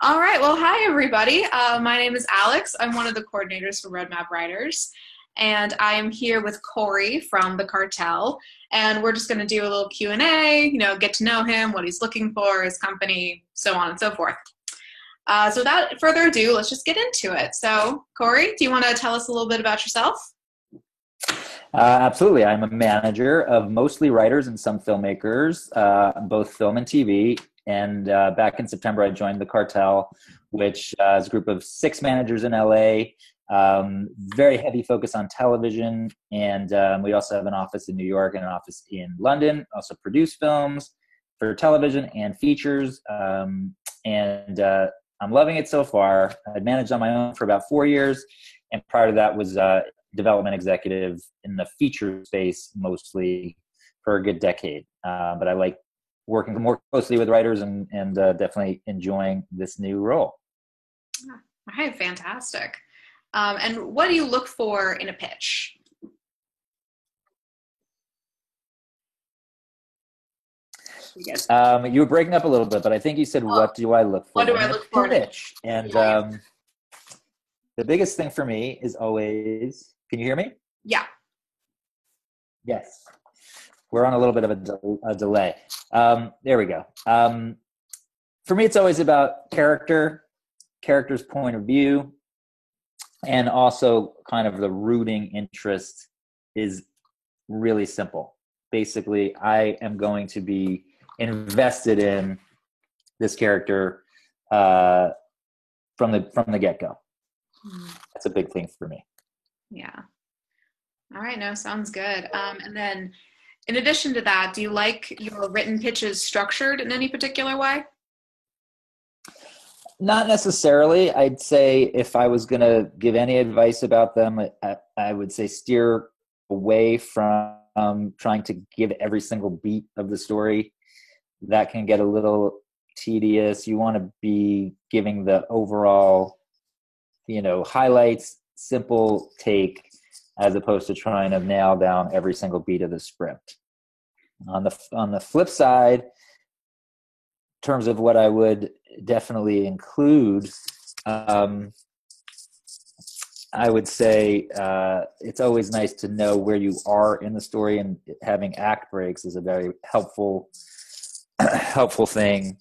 All right. Well, hi, everybody. My name is Alex. I'm one of the coordinators for Roadmap Writers, and I am here with Corey from the Cartel. And we're just going to do a little Q&A, get to know him, what he's looking for, his company, so on and so forth. So without further ado, let's just get into it. So, Corey, do you want to tell us a little bit about yourself? Absolutely. I'm a manager of mostly writers and some filmmakers, both film and TV. And back in September, I joined the Cartel, which is a group of 6 managers in LA, very heavy focus on television. And we also have an office in New York and an office in London, also produce films for television and features. And I'm loving it so far. I'd managed on my own for about 4 years. And prior to that was development executive in the feature space mostly for a good decade. But I like working more closely with writers and definitely enjoying this new role. All right, fantastic. And what do you look for in a pitch? You were breaking up a little bit, but I think you said, what do I look for What do I look for in a pitch? And the biggest thing for me is always, can you hear me? Yeah. Yes. We're on a little bit of a delay. There we go. For me, it's always about character's point of view, and also kind of the rooting interest is really simple. Basically, I am going to be invested in this character from the get-go. That's a big thing for me. Yeah. All right. No, sounds good. And then in addition to that, do you like your written pitches structured in any particular way? Not necessarily. I'd say if I was going to give any advice about them, I would say steer away from trying to give every single beat of the story. That can get a little tedious. You want to be giving the overall, highlights, simple take, as opposed to trying to nail down every single beat of the script. On the flip side, in terms of what I would definitely include, I would say it's always nice to know where you are in the story, and having act breaks is a very helpful thing.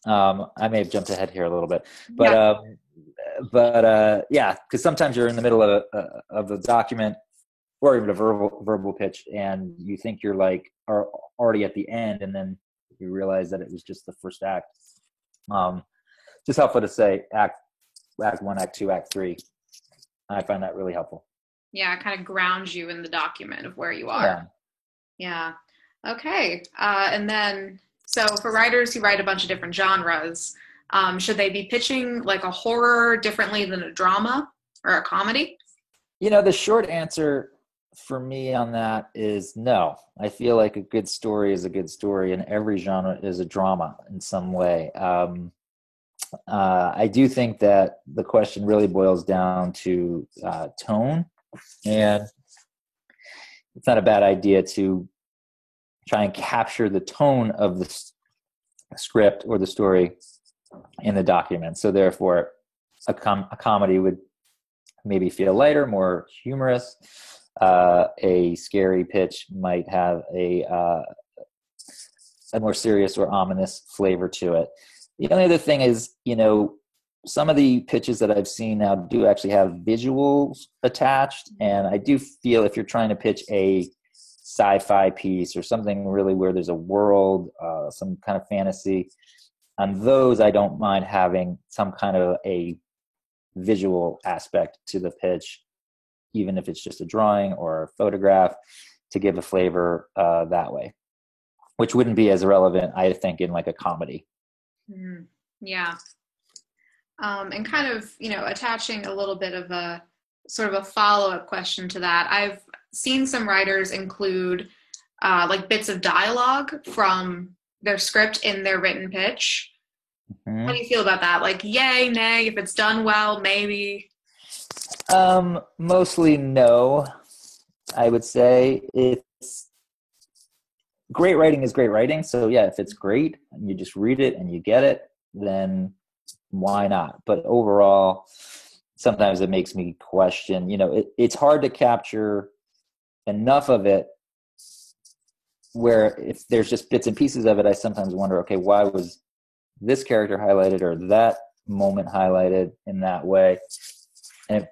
I may have jumped ahead here a little bit, but yeah, because sometimes you're in the middle of the document or even a verbal pitch, and you think you're are already at the end, and then you realize that it was just the first act. Just helpful to say act 1, act 2, act 3. I find that really helpful. Yeah, it kind of grounds you in the document of where you are. Yeah. Okay. And then, so for writers who write a bunch of different genres, should they be pitching like a horror differently than a drama or a comedy? The short answer for me on that is no. I feel like a good story is a good story, and every genre is a drama in some way. I do think that the question really boils down to tone, and it's not a bad idea to try and capture the tone of the script or the story in the document. So therefore, a comedy would maybe feel lighter, more humorous. A scary pitch might have a more serious or ominous flavor to it. The only other thing is, some of the pitches that I've seen now do actually have visuals attached. And I do feel if you're trying to pitch a sci-fi piece or something really where there's a world, some kind of fantasy, on those I don't mind having some kind of a visual aspect to the pitch, even if it's just a drawing or a photograph, to give a flavor that way, which wouldn't be as relevant, I think, in like a comedy. Yeah. And kind of, attaching a little bit of a sort of a follow-up question to that. I've seen some writers include like bits of dialogue from their script in their written pitch. Mm-hmm. How do you feel about that? Like, yay, nay, if it's done well, maybe? Mostly no, I would say. great writing is great writing. So yeah, if it's great and you just read it and you get it, then why not? But overall, sometimes it makes me question, it's hard to capture enough of it where if there's just bits and pieces of it, I sometimes wonder, okay, why was this character highlighted or that moment highlighted in that way? And it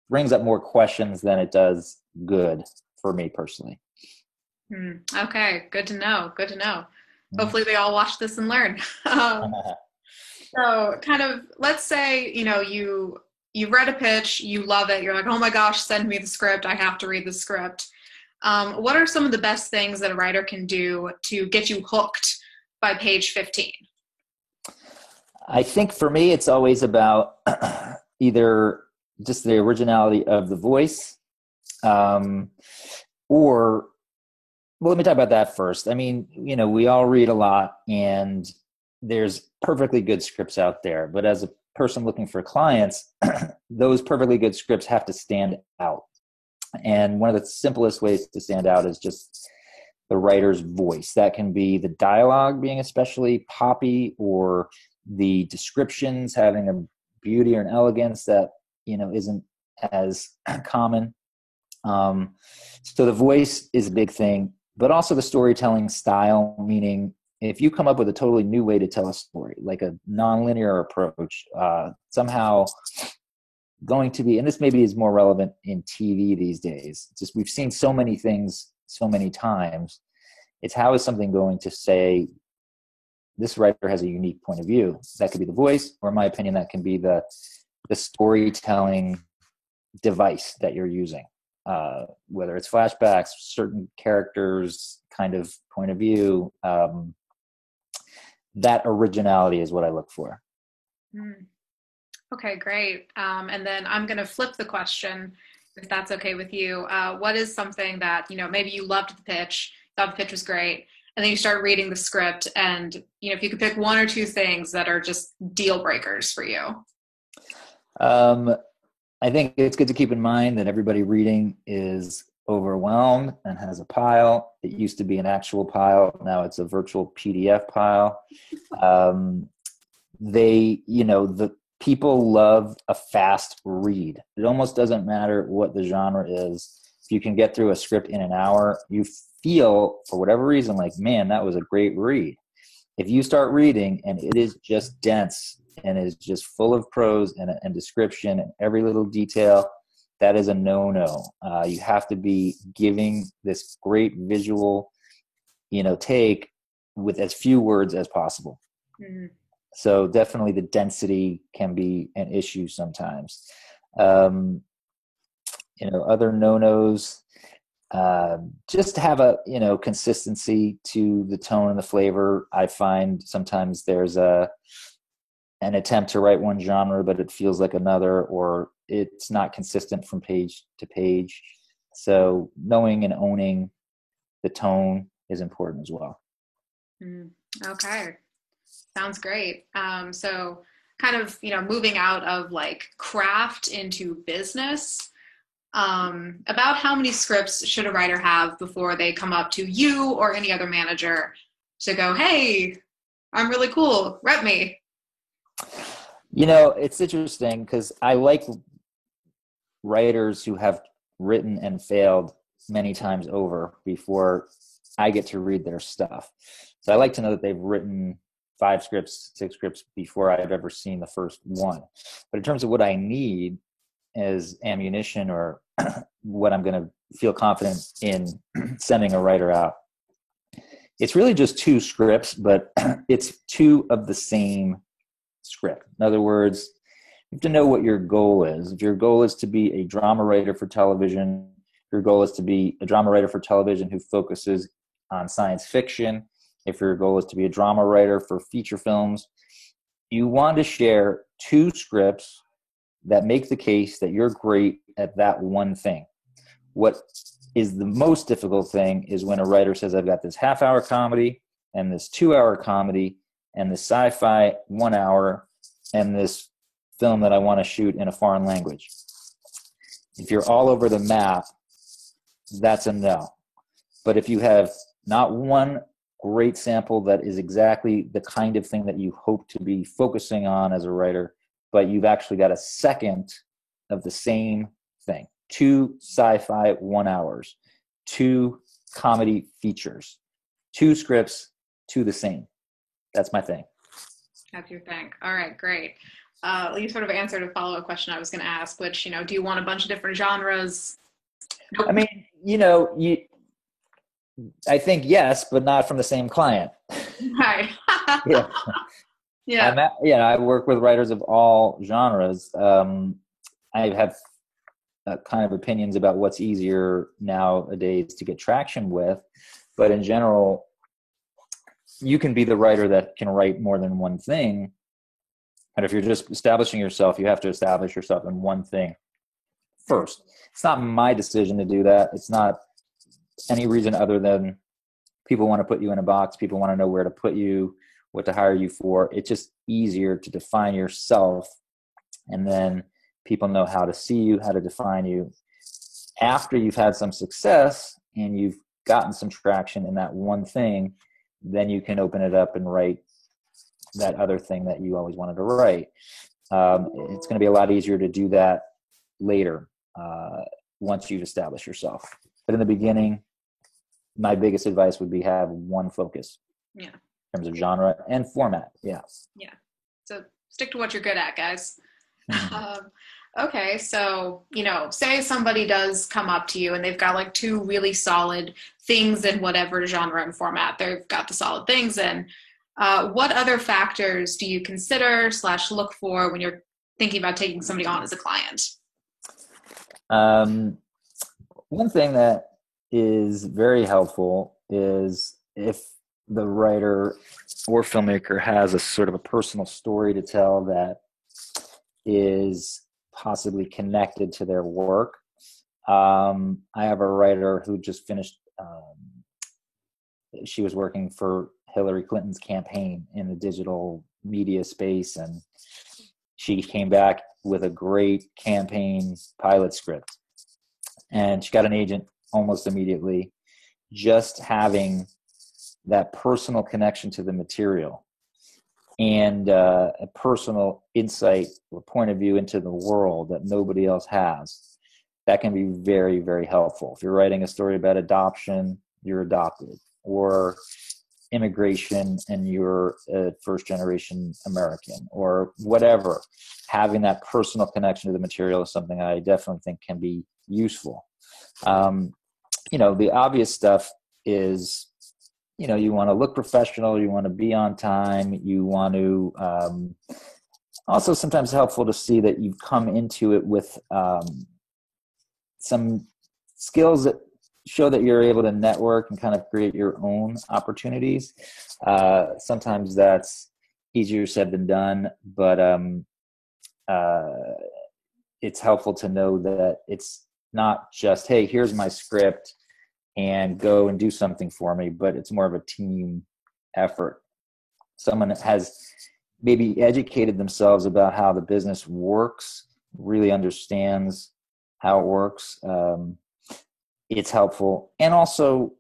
brings up more questions than it does good for me personally. Okay, good to know. Good to know. Hopefully they all watch this and learn. So kind of, let's say, you've read a pitch, you love it, you're like, oh my gosh, send me the script, I have to read the script. What are some of the best things that a writer can do to get you hooked by page 15? I think for me, it's always about either just the originality of the voice, or, well, let me talk about that first. I mean, we all read a lot and there's perfectly good scripts out there, but as a person looking for clients, those perfectly good scripts have to stand out. And one of the simplest ways to stand out is just the writer's voice. That can be the dialogue being especially poppy, or the descriptions having a beauty or an elegance that, isn't as common. So the voice is a big thing, but also the storytelling style, meaning if you come up with a totally new way to tell a story, like a nonlinear approach, somehow going to be, and this maybe is more relevant in TV these days, just we've seen so many things so many times. It's how is something going to say, this writer has a unique point of view? That could be the voice, or in my opinion, that can be the storytelling device that you're using, whether it's flashbacks, certain characters kind of point of view. That originality is what I look for. Okay, great. And then I'm going to flip the question, if that's okay with you. What is something that, maybe you loved the pitch, thought the pitch was great, and then you start reading the script, and, if you could pick one or two things that are just deal breakers for you? I think it's good to keep in mind that everybody reading is overwhelmed and has a pile. It used to be an actual pile. Now it's a virtual PDF pile. The people love a fast read. It almost doesn't matter what the genre is. If you can get through a script in an hour, you feel, for whatever reason, like, man, that was a great read. If you start reading and it is just dense and is just full of prose and description and every little detail, that is a no-no. You have to be giving this great visual, take with as few words as possible. Mm-hmm. So definitely the density can be an issue sometimes. Other no-nos, just to have a, consistency to the tone and the flavor. I find sometimes there's an attempt to write one genre, but it feels like another, or it's not consistent from page to page. So knowing and owning the tone is important as well. Okay. Sounds great. So kind of, moving out of like craft into business, about how many scripts should a writer have before they come up to you or any other manager to go, hey, I'm really cool, rep me? It's interesting because I like writers who have written and failed many times over before I get to read their stuff. So I like to know that they've written 5 scripts, 6 scripts before I've ever seen the first one. But in terms of what I need as ammunition, or what I'm going to feel confident in sending a writer out, it's really just 2 scripts, but it's 2 of the same script. In other words, you have to know what your goal is. If your goal is to be a drama writer for television, your goal is to be a drama writer for television who focuses on science fiction. If your goal is to be a drama writer for feature films, you want to share 2 scripts that make the case that you're great at that one thing. What is the most difficult thing is when a writer says, I've got this half-hour comedy and this 2-hour comedy and this sci-fi 1 hour and this film that I want to shoot in a foreign language. If you're all over the map, that's a no. But if you have not one great sample that is exactly the kind of thing that you hope to be focusing on as a writer, but you've actually got a second of the same thing. 2 sci-fi 1 hours, 2 comedy features, 2 scripts, 2 the same. That's my thing. That's your thing. All right, great. You sort of answered a follow-up question I was going to ask, which, do you want a bunch of different genres? Nope. I mean, I think yes, but not from the same client. Right. Yeah. Yeah. I work with writers of all genres. I have kind of opinions about what's easier nowadays to get traction with, but in general, you can be the writer that can write more than one thing. And if you're just establishing yourself, you have to establish yourself in one thing first. It's not my decision to do that. It's not any reason other than people want to put you in a box. People want to know where to put you, what to hire you for. It's just easier to define yourself, and then people know how to see you, how to define you. After you've had some success and you've gotten some traction in that one thing, then you can open it up and write that other thing that you always wanted to write. It's going to be a lot easier to do that later once you've established yourself. But in the beginning, my biggest advice would be have one focus. Yeah. In terms of genre and format. Yeah. Yeah. So stick to what you're good at, guys. Mm-hmm. Okay. So, say somebody does come up to you and they've got like 2 really solid things in whatever genre and format they've got the solid things in. What other factors do you consider / look for when you're thinking about taking somebody on as a client? One thing that is very helpful is if the writer or filmmaker has a sort of a personal story to tell that is possibly connected to their work. I have a writer who just finished, she was working for Hillary Clinton's campaign in the digital media space, and she came back with a great campaign pilot script. And she got an agent almost immediately. Just having that personal connection to the material and a personal insight or point of view into the world that nobody else has, that can be very, very helpful. If you're writing a story about adoption, you're adopted, or immigration and you're a first-generation American, or whatever, having that personal connection to the material is something I definitely think can be useful. The obvious stuff is, you want to look professional, you want to be on time, you want to, also sometimes helpful to see that you've come into it with some skills that show that you're able to network and kind of create your own opportunities. Sometimes that's easier said than done, but it's helpful to know that it's not just, hey, here's my script and go and do something for me, but it's more of a team effort. Someone has maybe educated themselves about how the business works, really understands how it works. It's helpful. And also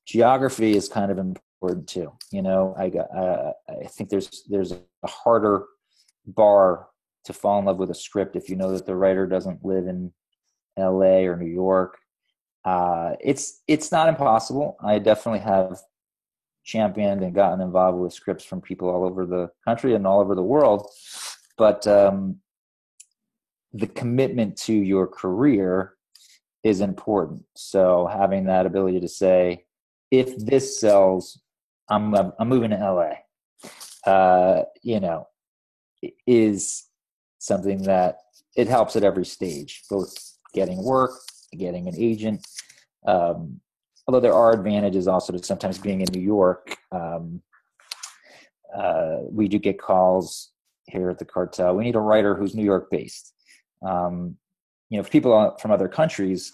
geography is kind of important too. I think there's a harder bar to fall in love with a script if you know that the writer doesn't live in LA or New York. It's not impossible. I definitely have championed and gotten involved with scripts from people all over the country and all over the world. But the commitment to your career is important. So having that ability to say, if this sells, I'm moving to LA, is something that it helps at every stage, both getting work, getting an agent. Although there are advantages also to sometimes being in New York. We do get calls here at the Cartel. We need a writer who's New York based. For people from other countries,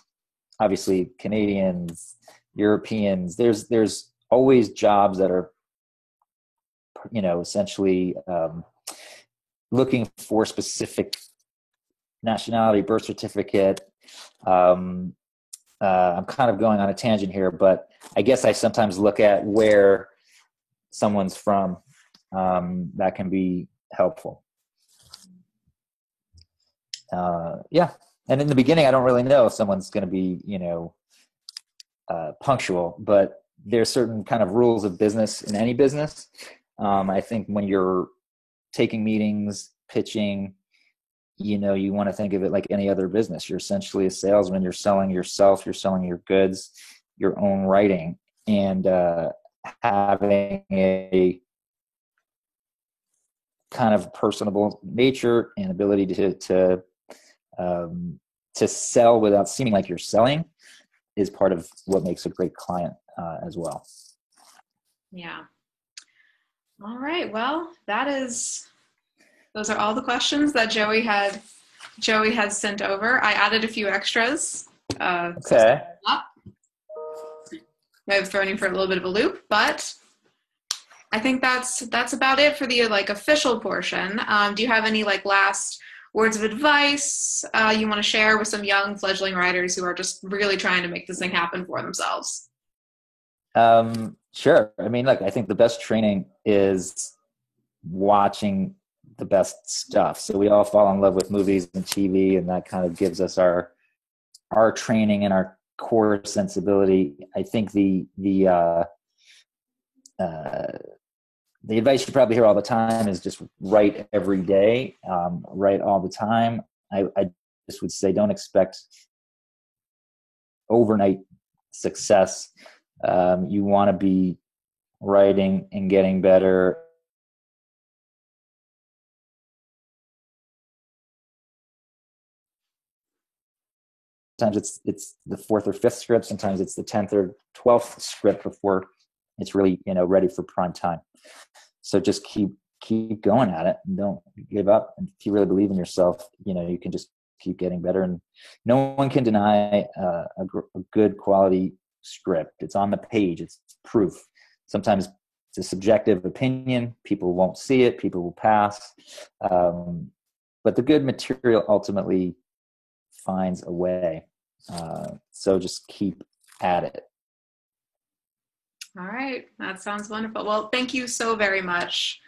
obviously Canadians, Europeans, there's always jobs that are, essentially looking for specific nationality, birth certificate, I'm kind of going on a tangent here, but I guess I sometimes look at where someone's from. That can be helpful. Yeah. And in the beginning, I don't really know if someone's going to be, punctual, but there's certain kind of rules of business in any business. I think when you're taking meetings, pitching, you want to think of it like any other business. You're essentially a salesman. You're selling yourself. You're selling your goods, your own writing, and having a kind of personable nature and ability to sell without seeming like you're selling is part of what makes a great client as well. Yeah. All right. Well, those are all the questions that Joey had sent over. I added a few extras. Okay. I've thrown you for a little bit of a loop, but I think that's about it for the official portion. Do you have any last words of advice you want to share with some young fledgling writers who are just really trying to make this thing happen for themselves? Sure. I mean, look, I think the best training is watching the best stuff. So we all fall in love with movies and TV, and that kind of gives us our training and our core sensibility. I think the advice you probably hear all the time is just write every day, write all the time. I just would say don't expect overnight success. You want to be writing and getting better. Sometimes it's the 4th or 5th script. Sometimes it's the 10th or 12th script before it's really ready for prime time. So just keep going at it and don't give up. And if you really believe in yourself, you can just keep getting better. And no one can deny a good quality script. It's on the page. It's proof. Sometimes it's a subjective opinion. People won't see it. People will pass. But the good material ultimately finds a way. So just keep at it. All right. That sounds wonderful. Well, thank you so very much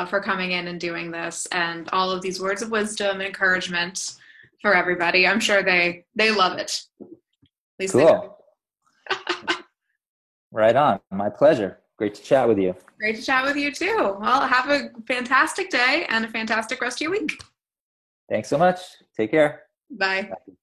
for coming in and doing this and all of these words of wisdom and encouragement for everybody. I'm sure they love it. At least cool. Right on. My pleasure. Great to chat with you. Great to chat with you too. Well, have a fantastic day and a fantastic rest of your week. Thanks so much. Take care. Bye. Bye.